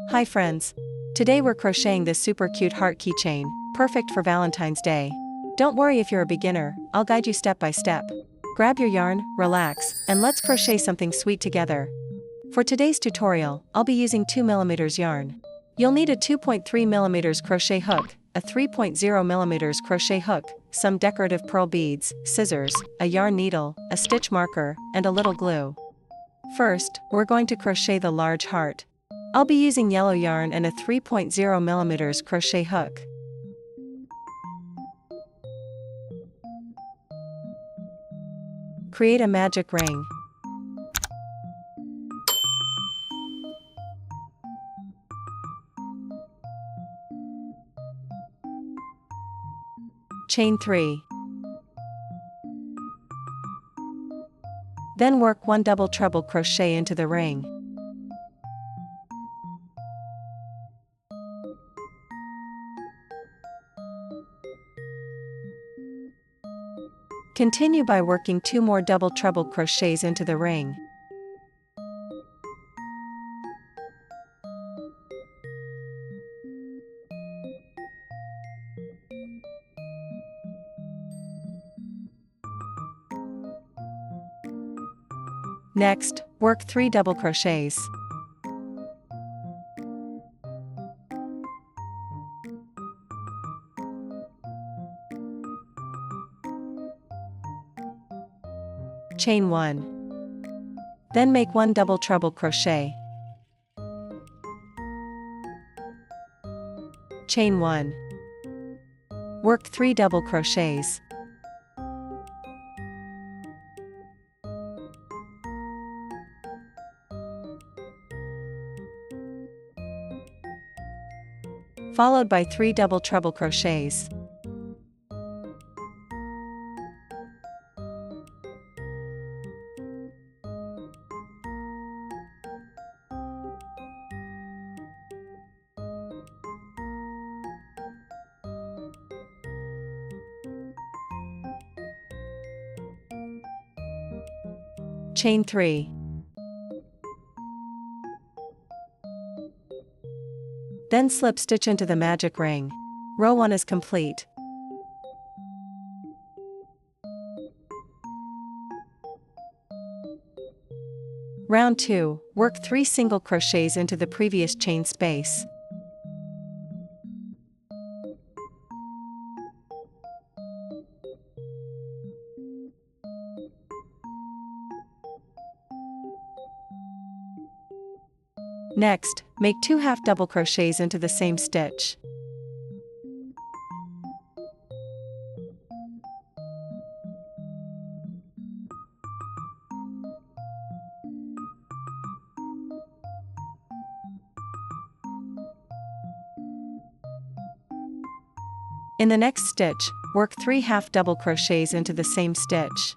Hi friends! Today we're crocheting this super cute heart keychain, perfect for Valentine's Day. Don't worry if you're a beginner, I'll guide you step by step. Grab your yarn, relax, and let's crochet something sweet together. For today's tutorial, I'll be using 2mm yarn. You'll need a 2.3mm crochet hook, a 3.0mm crochet hook, some decorative pearl beads, scissors, a yarn needle, a stitch marker, and a little glue. First, we're going to crochet the large heart. I'll be using yellow yarn and a 3.0mm crochet hook. Create a magic ring. Chain 3. Then work 1 double treble crochet into the ring. Continue by working 2 more double treble crochets into the ring. Next, work 3 double crochets. Chain 1. Then make 1 double treble crochet. Chain 1. Work 3 double crochets. Followed by 3 double treble crochets. Chain 3. Then slip stitch into the magic ring. Row 1 is complete. Round 2, work 3 single crochets into the previous chain space. Next, make 2 half double crochets into the same stitch. In the next stitch, work 3 half double crochets into the same stitch.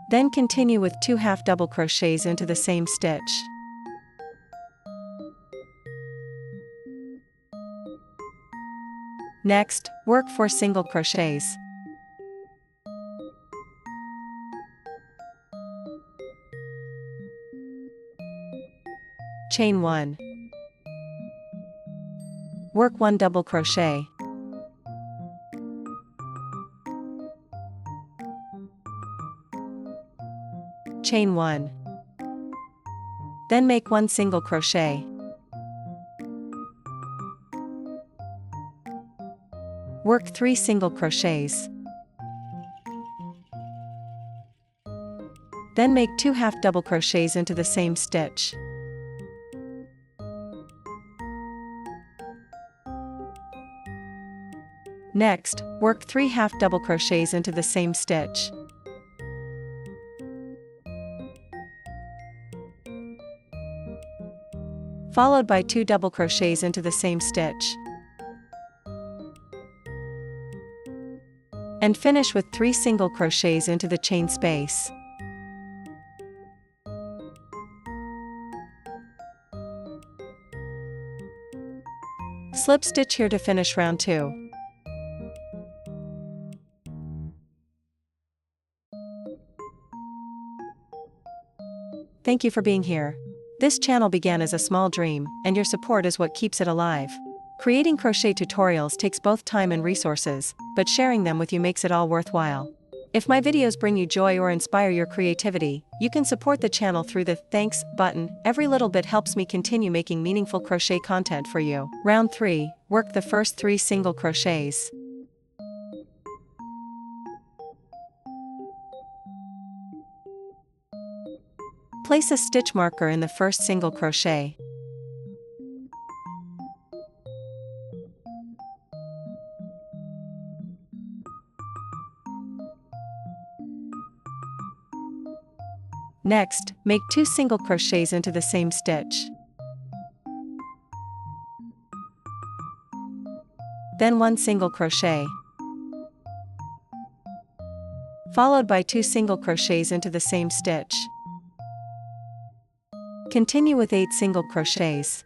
Then continue with 2 half double crochets into the same stitch. Next, work 4 single crochets. Chain 1. Work 1 double crochet. Chain 1. Then make 1 single crochet. Work 3 single crochets. Then make 2 half double crochets into the same stitch. Next, work 3 half double crochets into the same stitch. Followed by 2 double crochets into the same stitch. And finish with 3 single crochets into the chain space. Slip stitch here to finish round 2. thank you for being here. This channel began as a small dream, and your support is what keeps it alive. Creating crochet tutorials takes both time and resources, but sharing them with you makes it all worthwhile. If my videos bring you joy or inspire your creativity, you can support the channel through the thanks button. Every little bit helps me continue making meaningful crochet content for you. Round 3, work the first 3 single crochets. Place a stitch marker in the first single crochet. Next, make 2 single crochets into the same stitch. Then 1 single crochet, followed by 2 single crochets into the same stitch. Continue with 8 single crochets.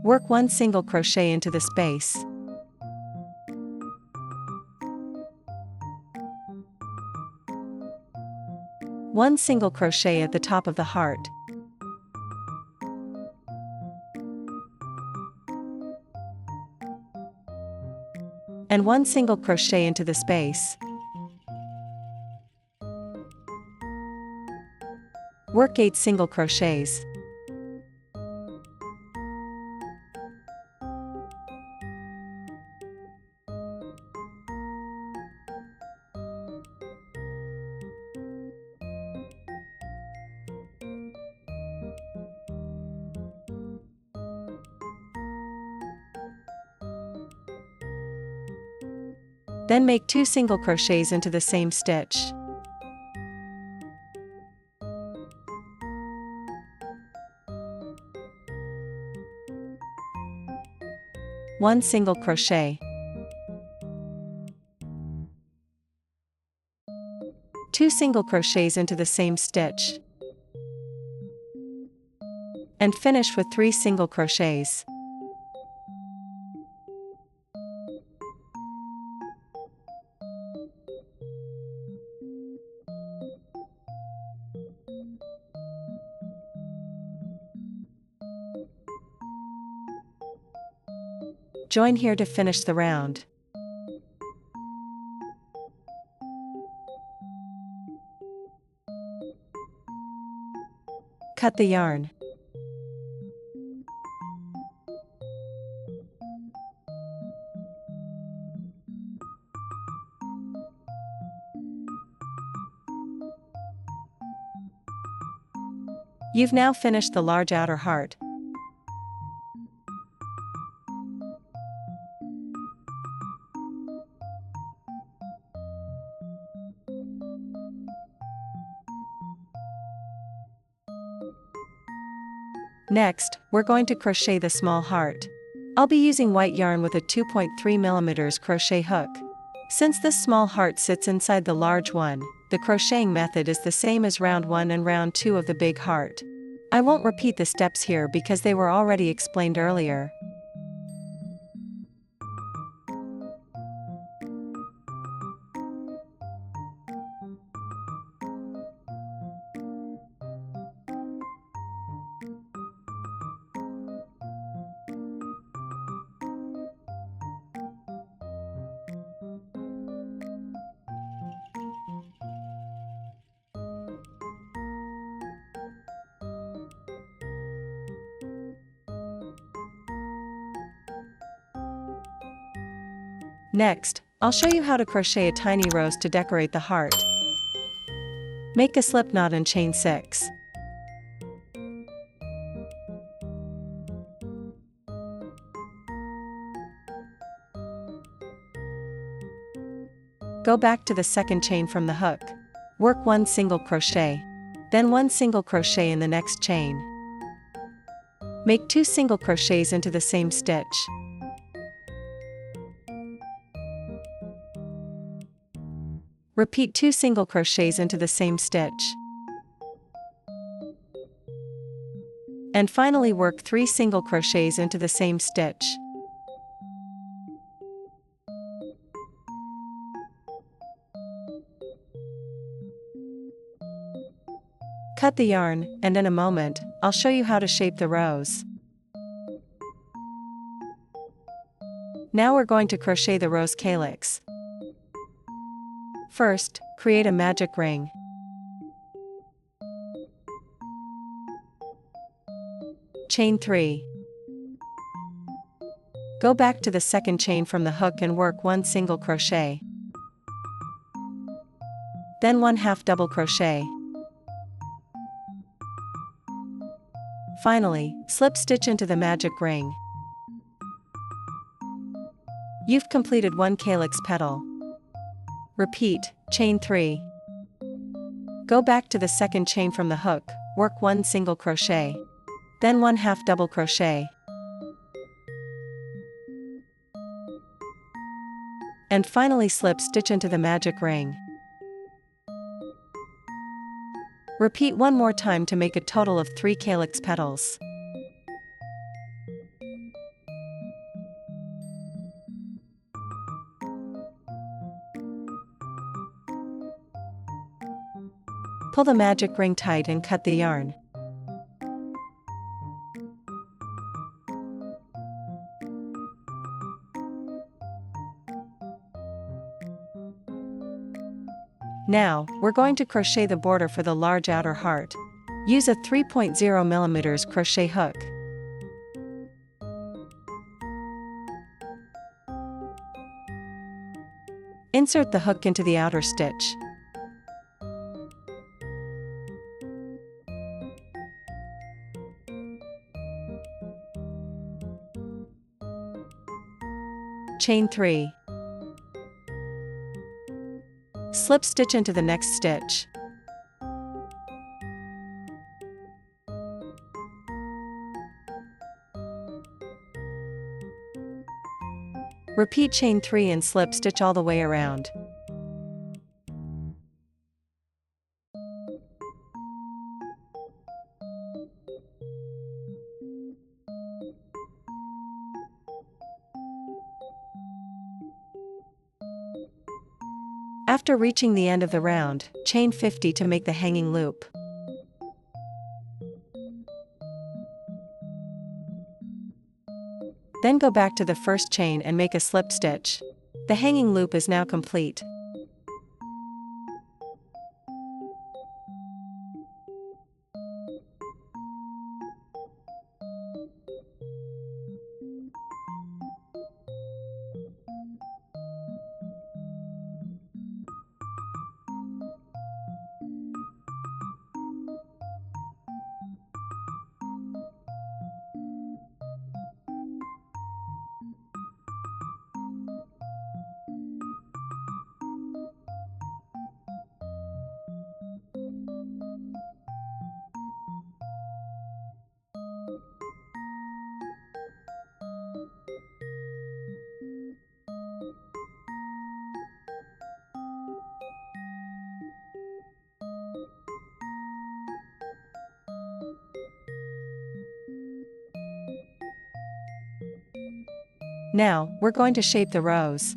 Work 1 single crochet into the space. One single crochet at the top of the heart. And 1 single crochet into the space. Work 8 single crochets. Then make 2 single crochets into the same stitch. One single crochet. 2 single crochets into the same stitch. And finish with 3 single crochets. Join here to finish the round. Cut the yarn. You've now finished the large outer heart. Next, we're going to crochet the small heart. I'll be using white yarn with a 2.3 mm crochet hook. Since this small heart sits inside the large one, the crocheting method is the same as round 1 and round 2 of the big heart. I won't repeat the steps here because they were already explained earlier. Next, I'll show you how to crochet a tiny rose to decorate the heart. Make a slip knot and chain 6. Go back to the second chain from the hook. Work 1 single crochet. Then 1 single crochet in the next chain. Make 2 single crochets into the same stitch. Repeat 2 single crochets into the same stitch. And finally work 3 single crochets into the same stitch. Cut the yarn, and in a moment, I'll show you how to shape the rose. Now we're going to crochet the rose calyx. First, create a magic ring. Chain 3. Go back to the second chain from the hook and work 1 single crochet. Then 1/2 double crochet. Finally, slip stitch into the magic ring. You've completed 1 calyx petal. Repeat, chain 3. Go back to the second chain from the hook, work 1 single crochet. Then 1/2 double crochet. And finally slip stitch into the magic ring. Repeat one more time to make a total of 3 calyx petals. Pull the magic ring tight and cut the yarn. Now, we're going to crochet the border for the large outer heart. Use a 3.0 mm crochet hook. Insert the hook into the outer stitch. Chain 3. Slip stitch into the next stitch. Repeat chain 3 and slip stitch all the way around. After reaching the end of the round, chain 50 to make the hanging loop. Then go back to the first chain and make a slip stitch. The hanging loop is now complete. Now, we're going to shape the rose.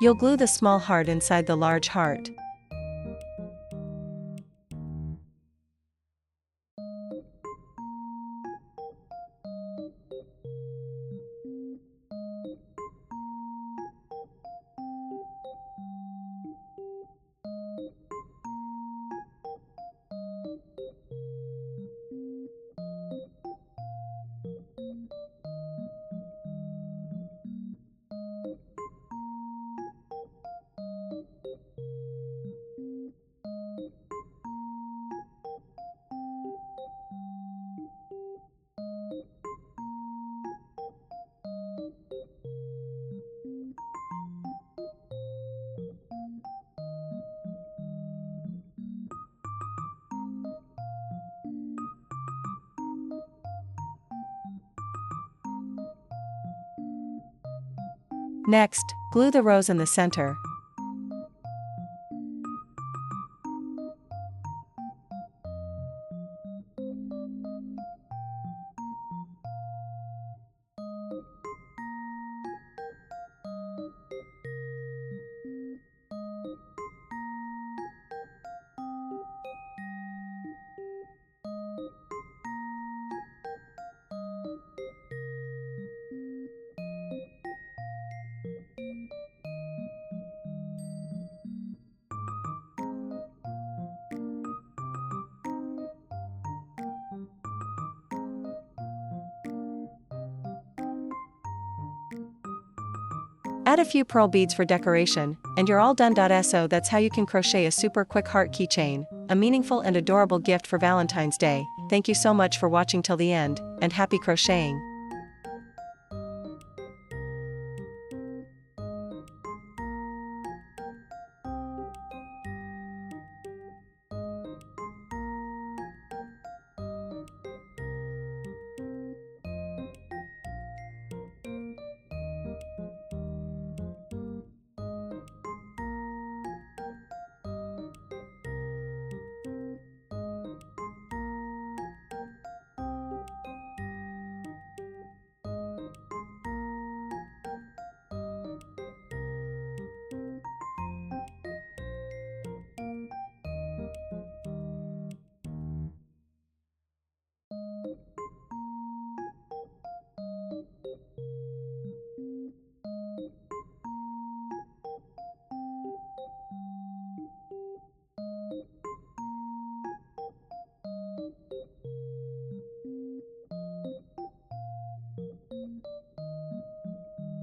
You'll glue the small heart inside the large heart. Next, glue the rose in the center. Add a few pearl beads for decoration, and you're all done. So that's how you can crochet a super quick heart keychain, a meaningful and adorable gift for Valentine's Day. Thank you so much for watching till the end, and happy crocheting!